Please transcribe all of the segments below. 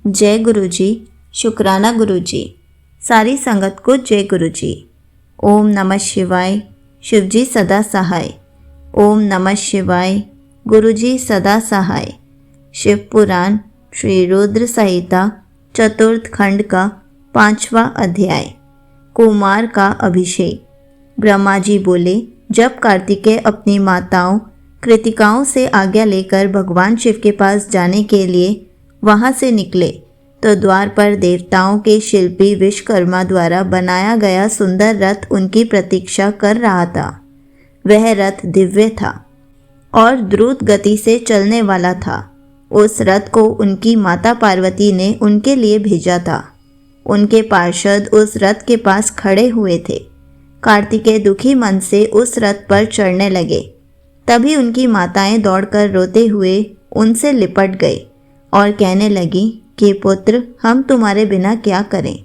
जय गुरु जी। शुक्राना गुरु जी। सारी संगत को जय गुरु जी। ओम नमः शिवाय। शिव जी सदा सहाय। ओम नमः शिवाय। गुरु जी सदा सहाय। शिव पुराण श्री रुद्र संहिता चतुर्थ खंड का 5वां अध्याय। कुमार का अभिषेक। ब्रह्मा जी बोले, जब कार्तिकेय अपनी माताओं कृतिकाओं से आज्ञा लेकर भगवान शिव के पास जाने के लिए वहां से निकले तो द्वार पर देवताओं के शिल्पी विश्वकर्मा द्वारा बनाया गया सुंदर रथ उनकी प्रतीक्षा कर रहा था। वह रथ दिव्य था और द्रुत गति से चलने वाला था। उस रथ को उनकी माता पार्वती ने उनके लिए भेजा था। उनके पार्षद उस रथ के पास खड़े हुए थे। कार्तिकेय दुखी मन से उस रथ पर चढ़ने लगे। तभी उनकी माताएं दौड़कर रोते हुए उनसे लिपट गई और कहने लगी कि पुत्र, हम तुम्हारे बिना क्या करें।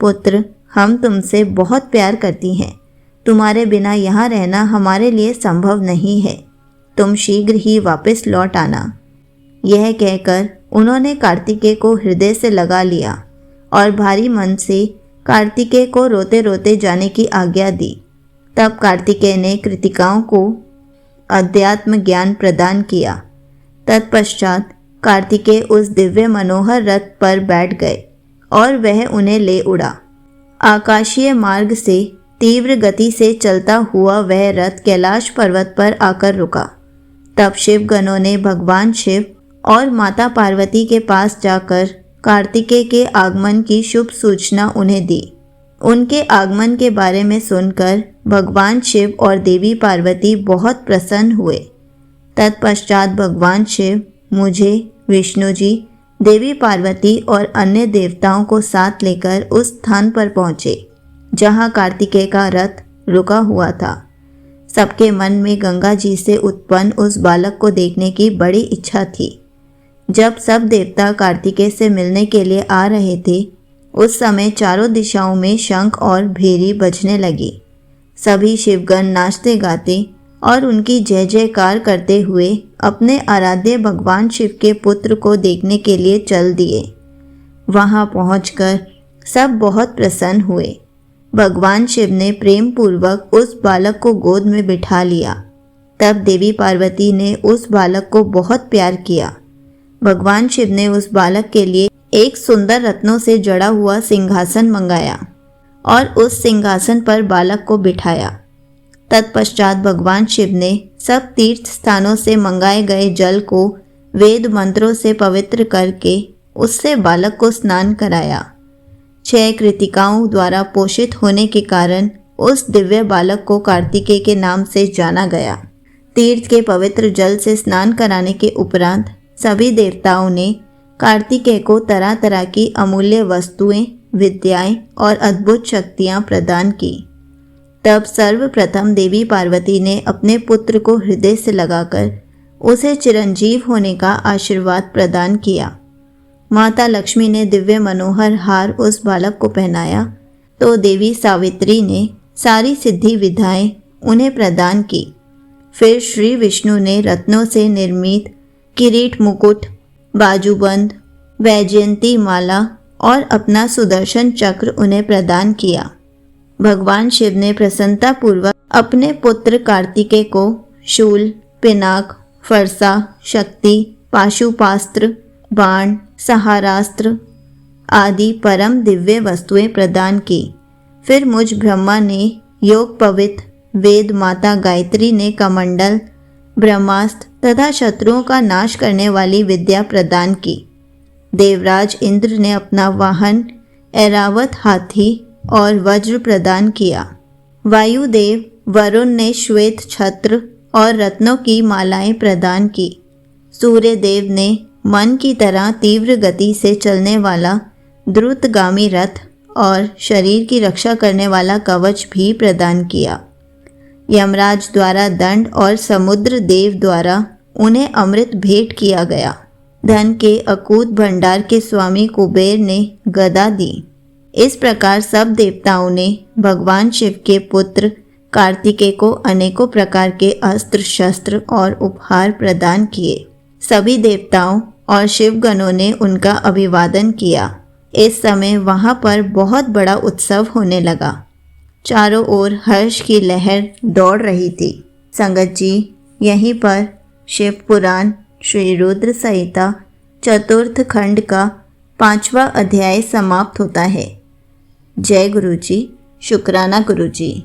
पुत्र, हम तुमसे बहुत प्यार करती हैं। तुम्हारे बिना यहाँ रहना हमारे लिए संभव नहीं है। तुम शीघ्र ही वापस लौट आना। यह कहकर उन्होंने कार्तिकेय को हृदय से लगा लिया और भारी मन से कार्तिकेय को रोते रोते जाने की आज्ञा दी। तब कार्तिकेय ने कृतिकाओं को अध्यात्म ज्ञान प्रदान किया। तत्पश्चात कार्तिकेय उस दिव्य मनोहर रथ पर बैठ गए और वह उन्हें ले उड़ा। आकाशीय मार्ग से तीव्र गति से चलता हुआ वह रथ कैलाश पर्वत पर आकर रुका। तब शिवगणों ने भगवान शिव और माता पार्वती के पास जाकर कार्तिकेय के आगमन की शुभ सूचना उन्हें दी। उनके आगमन के बारे में सुनकर भगवान शिव और देवी पार्वती बहुत प्रसन्न हुए। तत्पश्चात भगवान शिव मुझे, विष्णु जी, देवी पार्वती और अन्य देवताओं को साथ लेकर उस स्थान पर पहुँचे जहाँ कार्तिकेय का रथ रुका हुआ था। सबके मन में गंगा जी से उत्पन्न उस बालक को देखने की बड़ी इच्छा थी। जब सब देवता कार्तिकेय से मिलने के लिए आ रहे थे, उस समय चारों दिशाओं में शंख और भेरी बजने लगी। सभी शिवगण नाचते गाते और उनकी जय जयकार करते हुए अपने आराध्य भगवान शिव के पुत्र को देखने के लिए चल दिए। वहां पहुंचकर सब बहुत प्रसन्न हुए। भगवान शिव ने प्रेम पूर्वक उस बालक को गोद में बिठा लिया। तब देवी पार्वती ने उस बालक को बहुत प्यार किया। भगवान शिव ने उस बालक के लिए एक सुंदर रत्नों से जड़ा हुआ सिंहासन मंगाया और उस सिंहासन पर बालक को बिठाया। तत्पश्चात भगवान शिव ने सब तीर्थ स्थानों से मंगाए गए जल को वेद मंत्रों से पवित्र करके उससे बालक को स्नान कराया। 6 कृतिकाओं द्वारा पोषित होने के कारण उस दिव्य बालक को कार्तिकेय के नाम से जाना गया। तीर्थ के पवित्र जल से स्नान कराने के उपरांत सभी देवताओं ने कार्तिकेय को तरह तरह की अमूल्य वस्तुएं, विद्याएं और अद्भुत शक्तियां प्रदान की। तब सर्वप्रथम देवी पार्वती ने अपने पुत्र को हृदय से लगाकर उसे चिरंजीव होने का आशीर्वाद प्रदान किया। माता लक्ष्मी ने दिव्य मनोहर हार उस बालक को पहनाया तो देवी सावित्री ने सारी सिद्धि विधाएं उन्हें प्रदान की। फिर श्री विष्णु ने रत्नों से निर्मित किरीट, मुकुट, बाजूबंद, वैजयंती माला और अपना सुदर्शन चक्र उन्हें प्रदान किया। भगवान शिव ने प्रसन्नता पूर्वक अपने पुत्र कार्तिकेय को शूल, पिनाक, फरसा, शक्ति, पाशुपास्त्र, बाण, सहारास्त्र आदि परम दिव्य वस्तुएं प्रदान की। फिर मुझ ब्रह्मा ने योग पवित्र, वेद माता गायत्री ने कमंडल, ब्रह्मास्त्र तथा शत्रुओं का नाश करने वाली विद्या प्रदान की। देवराज इंद्र ने अपना वाहन ऐरावत हाथी और वज्र प्रदान किया। वायुदेव वरुण ने श्वेत छत्र और रत्नों की मालाएं प्रदान की। सूर्यदेव ने मन की तरह तीव्र गति से चलने वाला द्रुतगामी रथ और शरीर की रक्षा करने वाला कवच भी प्रदान किया। यमराज द्वारा दंड और समुद्र देव द्वारा उन्हें अमृत भेंट किया गया। धन के अकूत भंडार के स्वामी कुबेर ने गदा दी। इस प्रकार सब देवताओं ने भगवान शिव के पुत्र कार्तिकेय को अनेकों प्रकार के अस्त्र शस्त्र और उपहार प्रदान किए। सभी देवताओं और शिवगणों ने उनका अभिवादन किया। इस समय वहाँ पर बहुत बड़ा उत्सव होने लगा। चारों ओर हर्ष की लहर दौड़ रही थी। संगत जी, यहीं पर शिव पुराण श्री रुद्र संहिता चतुर्थ खंड का 5वां अध्याय समाप्त होता है। जय गुरु जी। शुक्राना गुरु जी।